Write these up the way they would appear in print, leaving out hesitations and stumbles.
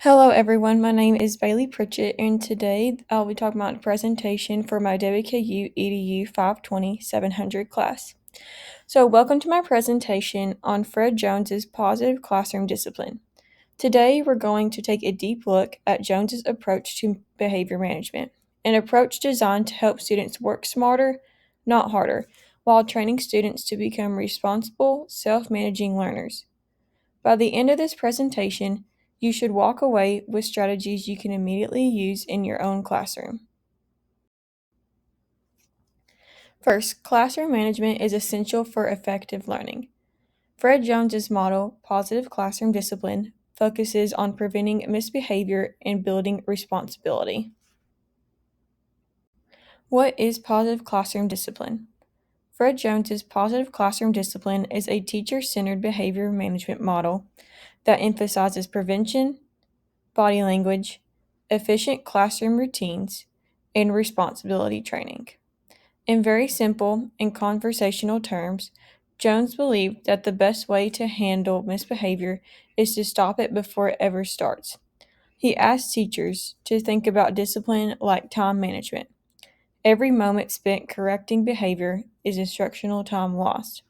Hello everyone, my name is Bailey Pritchett and today I'll be talking about a presentation for my WKU EDU 520-700 class. So welcome to my presentation on Fred Jones's positive classroom discipline. Today we're going to take a deep look at Jones's approach to behavior management, an approach designed to help students work smarter, not harder, while training students to become responsible, self-managing learners. By the end of this presentation, you should walk away with strategies you can immediately use in your own classroom. First, classroom management is essential for effective learning. Fred Jones's model, Positive Classroom Discipline, focuses on preventing misbehavior and building responsibility. What is positive classroom discipline? Fred Jones's Positive Classroom Discipline is a teacher-centered behavior management model that emphasizes prevention, body language, efficient classroom routines, and responsibility training. In very simple and conversational terms, Jones believed that the best way to handle misbehavior is to stop it before it ever starts. He asked teachers to think about discipline like time management. Every moment spent correcting behavior is instructional time lost.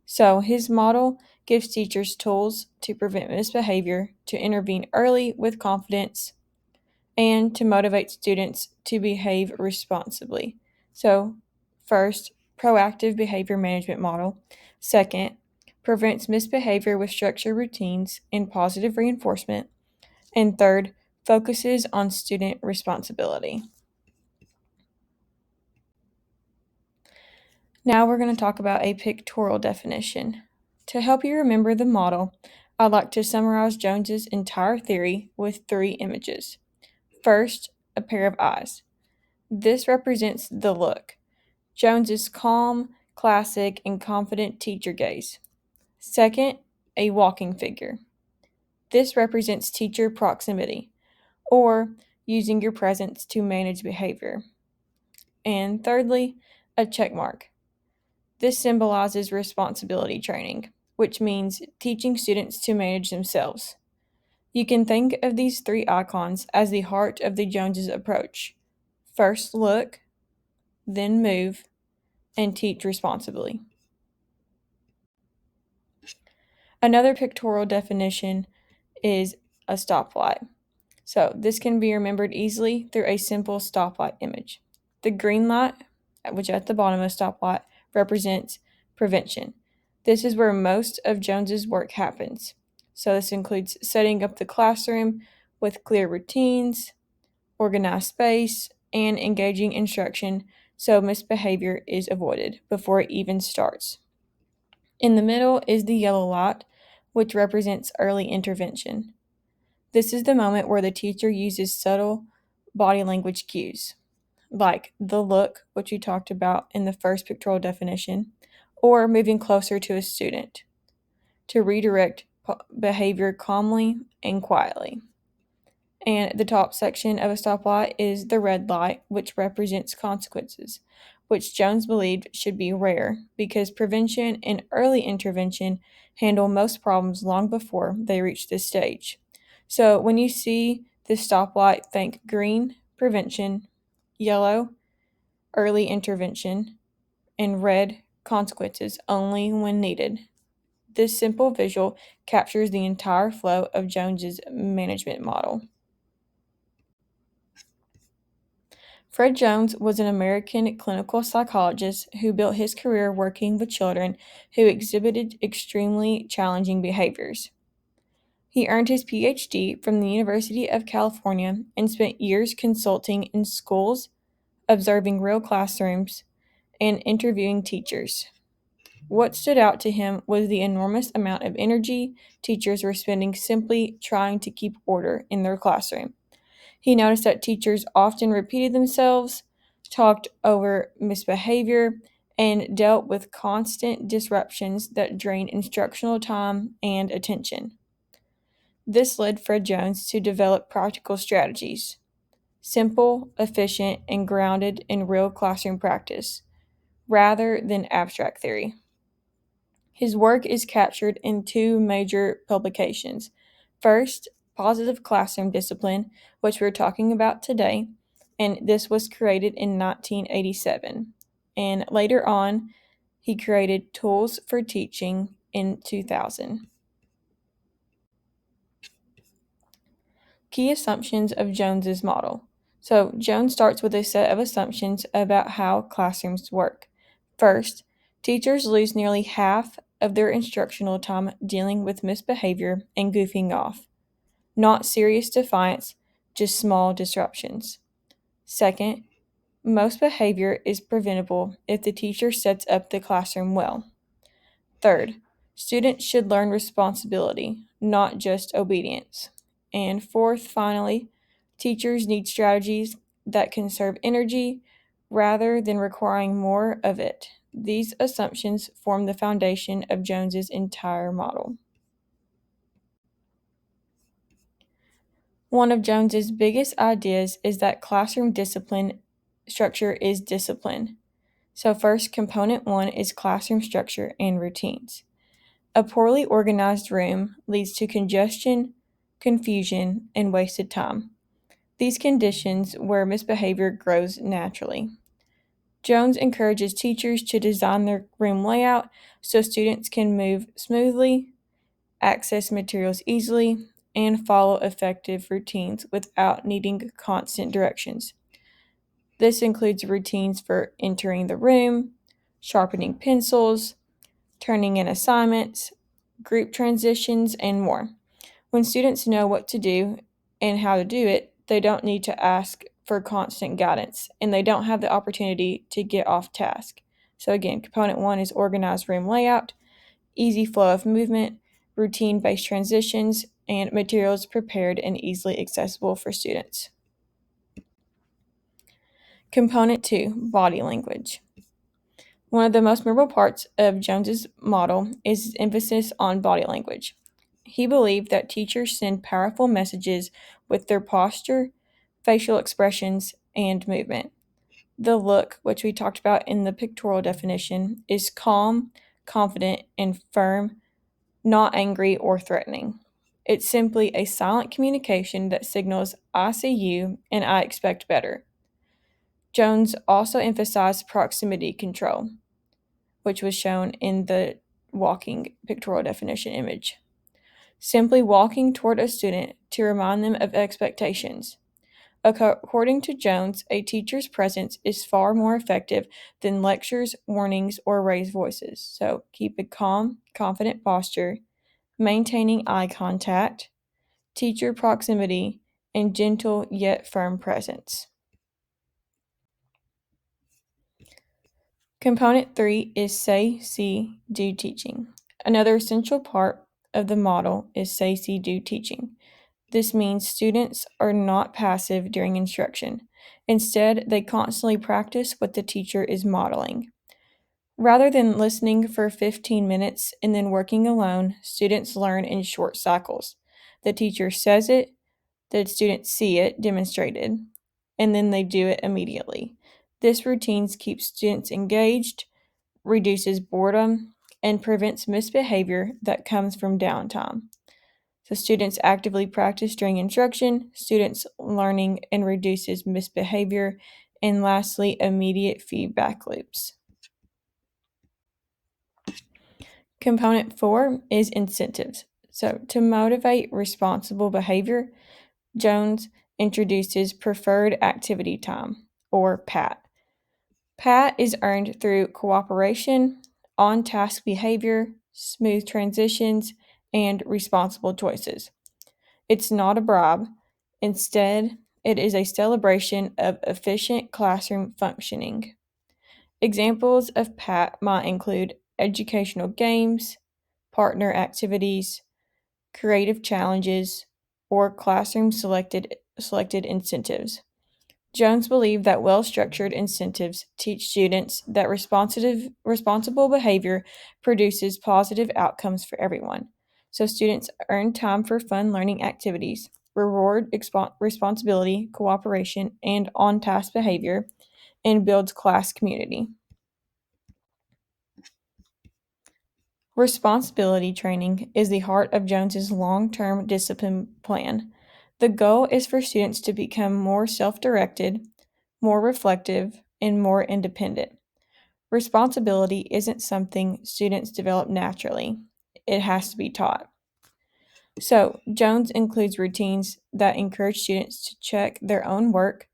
So, his model gives teachers tools to prevent misbehavior, to intervene early with confidence, and to motivate students to behave responsibly. So, first, proactive behavior management model. Second, prevents misbehavior with structured routines and positive reinforcement. And third, focuses on student responsibility. Now we're going to talk about a pictorial definition. To help you remember the model, I'd like to summarize Jones's entire theory with three images. First, a pair of eyes. This represents the look. Jones's calm, classic, and confident teacher gaze. Second, a walking figure. This represents teacher proximity, or using your presence to manage behavior. And thirdly, a check mark. This symbolizes responsibility training, which means teaching students to manage themselves. You can think of these three icons as the heart of the Joneses approach. First look, then move, and teach responsibly. Another pictorial definition is a stoplight. So this can be remembered easily through a simple stoplight image. The green light, which at the bottom of a stoplight, represents prevention. This is where most of Jones's work happens. So this includes setting up the classroom with clear routines, organized space, and engaging instruction so misbehavior is avoided before it even starts. In the middle is the yellow light, which represents early intervention. This is the moment where the teacher uses subtle body language cues, like the look, which we talked about in the first pictorial definition, or moving closer to a student to redirect behavior calmly and quietly. And the top section of a stoplight is the red light, which represents consequences, which Jones believed should be rare because prevention and early intervention handle most problems long before they reach this stage. So when you see this stoplight, think green, prevention, yellow, early intervention, and red, consequences only when needed. This simple visual captures the entire flow of Jones's management model. Fred Jones was an American clinical psychologist who built his career working with children who exhibited extremely challenging behaviors. He earned his PhD from the University of California and spent years consulting in schools, observing real classrooms, and interviewing teachers. What stood out to him was the enormous amount of energy teachers were spending simply trying to keep order in their classroom. He noticed that teachers often repeated themselves, talked over misbehavior, and dealt with constant disruptions that drained instructional time and attention. This led Fred Jones to develop practical strategies, simple, efficient, and grounded in real classroom practice, rather than abstract theory. His work is captured in two major publications. First, positive classroom discipline, which we're talking about today, and this was created in 1987. And later on, he created tools for teaching in 2000. Key assumptions of Jones's model. So, Jones starts with a set of assumptions about how classrooms work. First, teachers lose nearly half of their instructional time dealing with misbehavior and goofing off. Not serious defiance, just small disruptions. Second, most behavior is preventable if the teacher sets up the classroom well. Third, students should learn responsibility, not just obedience. And fourth, finally, teachers need strategies that conserve energy rather than requiring more of it. These assumptions form the foundation of Jones's entire model. One of Jones's biggest ideas is that classroom discipline structure is discipline. So first, component 1 is classroom structure and routines. A poorly organized room leads to congestion, confusion, and wasted time. These conditions where misbehavior grows naturally. Jones encourages teachers to design their room layout so students can move smoothly, access materials easily, and follow effective routines without needing constant directions. This includes routines for entering the room, sharpening pencils, turning in assignments, group transitions, and more. When students know what to do and how to do it, they don't need to ask for constant guidance and they don't have the opportunity to get off task. So, again, component 1 is organized room layout, easy flow of movement, routine based transitions, and materials prepared and easily accessible for students. Component 2 Body language. One of the most memorable parts of Jones's model is his emphasis on body language. He believed that teachers send powerful messages with their posture, facial expressions, and movement. The look, which we talked about in the pictorial definition, is calm, confident, and firm, not angry or threatening. It's simply a silent communication that signals, I see you and I expect better. Jones also emphasized proximity control, which was shown in the walking pictorial definition image. Simply walking toward a student to remind them of expectations. According to Jones, a teacher's presence is far more effective than lectures, warnings, or raised voices. So keep a calm, confident posture, maintaining eye contact, teacher proximity, and gentle yet firm presence. Component 3 is say, see, do teaching. Another essential part of the model is say, see, do teaching. This means students are not passive during instruction. Instead, they constantly practice what the teacher is modeling. Rather than listening for 15 minutes and then working alone, students learn in short cycles. The teacher says it, the students see it demonstrated, and then they do it immediately. This routine keeps students engaged, reduces boredom, and prevents misbehavior that comes from downtime. So students actively practice during instruction, students learning and reduces misbehavior, and lastly, immediate feedback loops. Component 4 is incentives. So to motivate responsible behavior, Jones introduces preferred activity time, or PAT. PAT is earned through cooperation, on-task behavior, smooth transitions, and responsible choices. It's not a bribe. Instead, it is a celebration of efficient classroom functioning. Examples of PAT might include educational games, partner activities, creative challenges, or classroom selected incentives. Jones believed that well-structured incentives teach students that responsible behavior produces positive outcomes for everyone. So students earn time for fun learning activities, reward responsibility, cooperation, and on-task behavior, and builds class community. Responsibility training is the heart of Jones's long-term discipline plan. The goal is for students to become more self-directed, more reflective, and more independent. Responsibility isn't something students develop naturally. It has to be taught. So, Jones includes routines that encourage students to check their own work,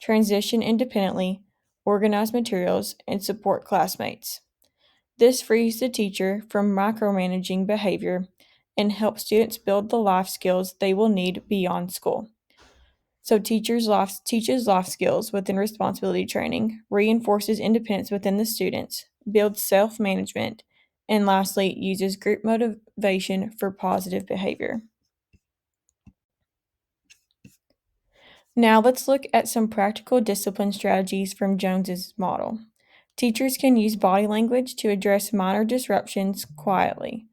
transition independently, organize materials, and support classmates. This frees the teacher from micromanaging behavior and helps students build the life skills they will need beyond school. So teaches life skills within responsibility training, reinforces independence within the students, builds self-management, and lastly, uses group motivation for positive behavior. Now let's look at some practical discipline strategies from Jones's model. Teachers can use body language to address minor disruptions quietly.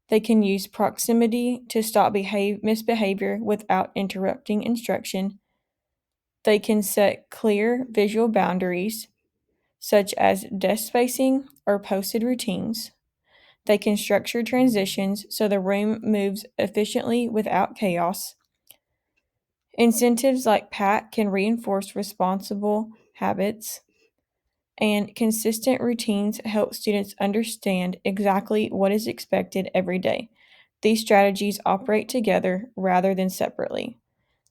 They can use proximity to stop misbehavior without interrupting instruction. They can set clear visual boundaries, such as desk spacing or posted routines. They can structure transitions so the room moves efficiently without chaos. Incentives like PAT can reinforce responsible habits, and consistent routines help students understand exactly what is expected every day. These strategies operate together rather than separately.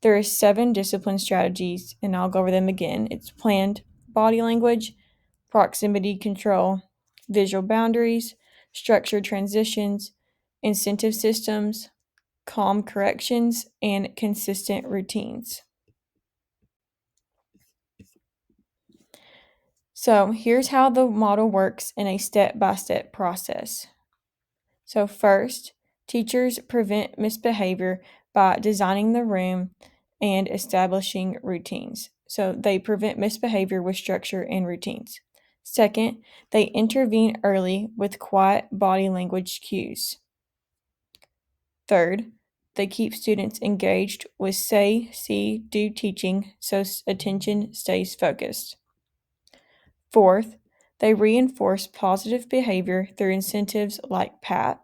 There are 7 discipline strategies, and I'll go over them again. It's planned body language, proximity control, visual boundaries, structured transitions, incentive systems, calm corrections, and consistent routines. So here's how the model works in a step-by-step process. So first, teachers prevent misbehavior by designing the room and establishing routines. So they prevent misbehavior with structure and routines. Second, they intervene early with quiet body language cues. Third, they keep students engaged with say, see, do teaching so attention stays focused. Fourth, they reinforce positive behavior through incentives like PAT.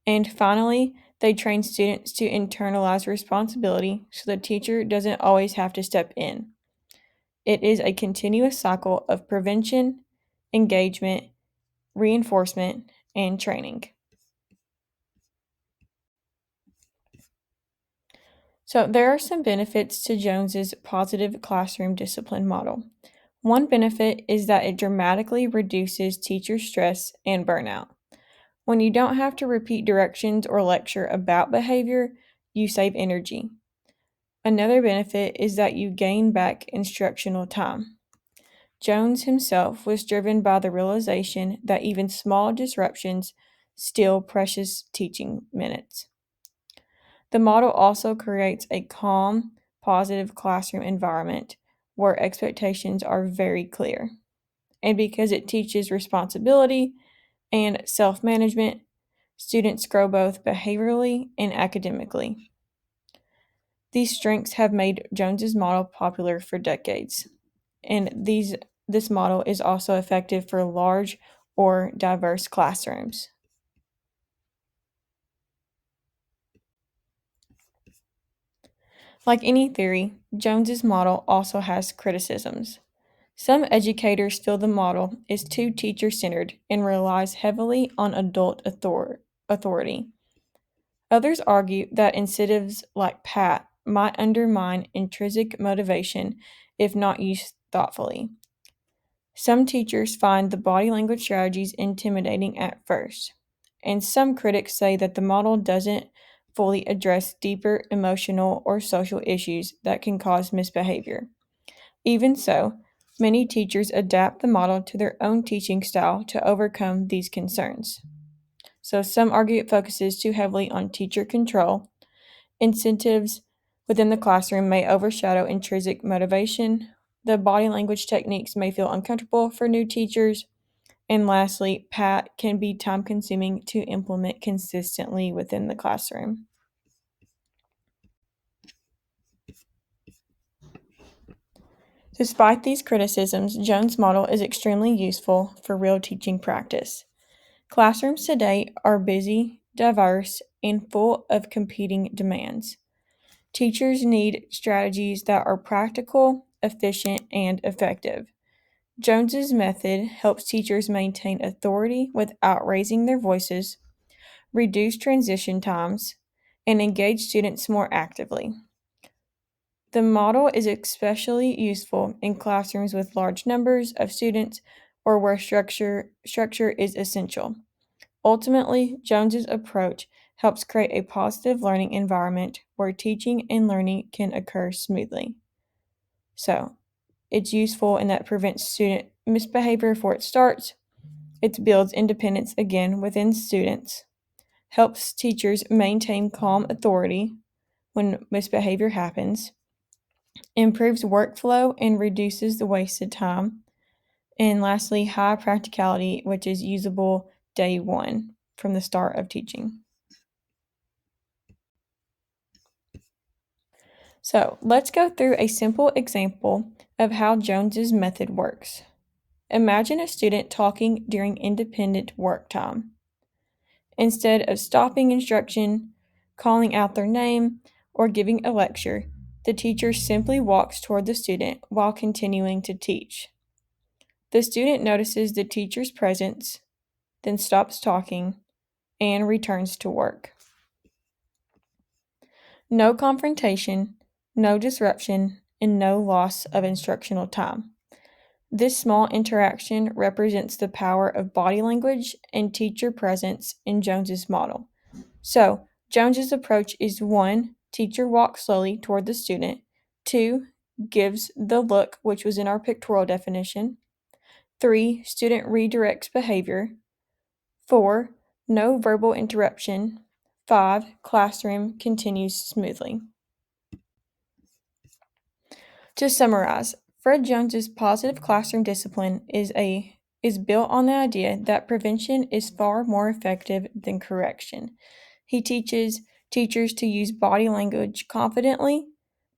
And finally, they train students to internalize responsibility so the teacher doesn't always have to step in. It is a continuous cycle of prevention, engagement, reinforcement, and training. So, there are some benefits to Jones's positive classroom discipline model. One benefit is that it dramatically reduces teacher stress and burnout. When you don't have to repeat directions or lecture about behavior, you save energy. Another benefit is that you gain back instructional time. Jones himself was driven by the realization that even small disruptions steal precious teaching minutes. The model also creates a calm, positive classroom environment where expectations are very clear. And because it teaches responsibility and self management, students grow both behaviorally and academically. These strengths have made Jones's model popular for decades, and this model is also effective for large or diverse classrooms. Like any theory, Jones's model also has criticisms. Some educators feel the model is too teacher centered and relies heavily on adult authority. Others argue that incentives like PAT might undermine intrinsic motivation if not used thoughtfully. Some teachers find the body language strategies intimidating at first, and some critics say that the model doesn't fully address deeper emotional or social issues that can cause misbehavior. Even so, many teachers adapt the model to their own teaching style to overcome these concerns. So, some argue it focuses too heavily on teacher control. Incentives within the classroom may overshadow intrinsic motivation. The body language techniques may feel uncomfortable for new teachers. And lastly, PAT can be time consuming to implement consistently within the classroom. Despite these criticisms, Jones' model is extremely useful for real teaching practice. Classrooms today are busy, diverse, and full of competing demands. Teachers need strategies that are practical, efficient, and effective. Jones's method helps teachers maintain authority without raising their voices, reduce transition times, and engage students more actively. The model is especially useful in classrooms with large numbers of students or where structure is essential. Ultimately, Jones's approach helps create a positive learning environment where teaching and learning can occur smoothly. So, it's useful in that it prevents student misbehavior before it starts. It builds independence again within students, helps teachers maintain calm authority when misbehavior happens, improves workflow and reduces the wasted time, and lastly, high practicality, which is usable day one from the start of teaching. So let's go through a simple example of how Jones's method works. Imagine a student talking during independent work time. Instead of stopping instruction, calling out their name, or giving a lecture, the teacher simply walks toward the student while continuing to teach. The student notices the teacher's presence, then stops talking, and returns to work. No confrontation, no disruption, and no loss of instructional time. This small interaction represents the power of body language and teacher presence in Jones's model. So, Jones's approach is 1. Teacher walks slowly toward the student. 2. Gives the look, which was in our pictorial definition. 3. Student redirects behavior. 4. No verbal interruption. 5. Classroom continues smoothly. To summarize, Fred Jones's positive classroom discipline is built on the idea that prevention is far more effective than correction. He teaches teachers to use body language confidently,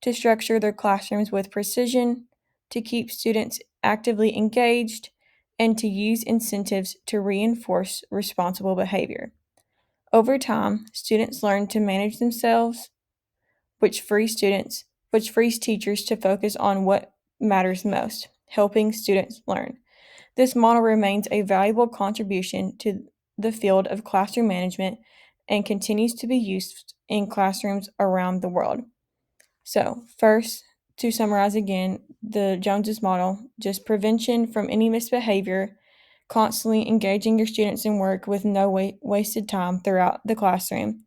to structure their classrooms with precision, to keep students actively engaged, and to use incentives to reinforce responsible behavior. Over time, students learn to manage themselves, which frees teachers to focus on what matters most, helping students learn. This model remains a valuable contribution to the field of classroom management and continues to be used in classrooms around the world. So, first, to summarize again, the Joneses model, just prevention from any misbehavior, constantly engaging your students in work with no wasted time throughout the classroom.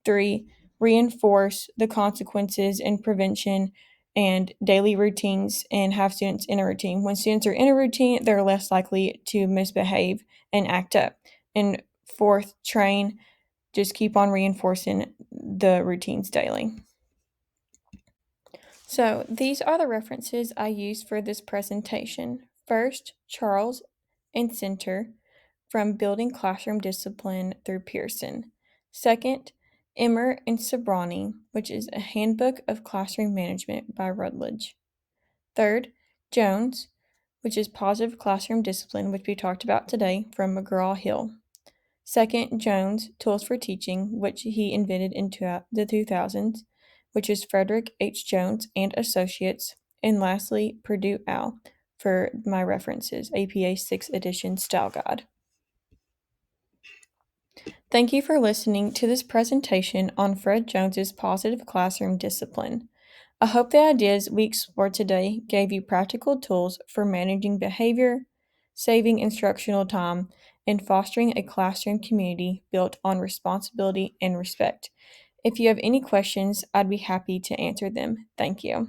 3. Reinforce the consequences and prevention and daily routines and have students in a routine. When students are in a routine, they're less likely to misbehave and act up. And 4th, train, just keep on reinforcing the routines daily. So these are the references I used for this presentation. First, Charles and Center from Building Classroom Discipline through Pearson. Second, Emmer and Sobrani, which is a Handbook of Classroom Management by Rutledge. Third, Jones, which is Positive Classroom Discipline, which we talked about today from McGraw-Hill. Second, Jones, Tools for Teaching, which he invented in the 2000s, which is Frederick H. Jones and Associates. And lastly, Purdue Al for my references, APA 6th edition Style Guide. Thank you for listening to this presentation on Fred Jones's Positive Classroom Discipline. I hope the ideas we explored today gave you practical tools for managing behavior, saving instructional time, and fostering a classroom community built on responsibility and respect. If you have any questions, I'd be happy to answer them. Thank you.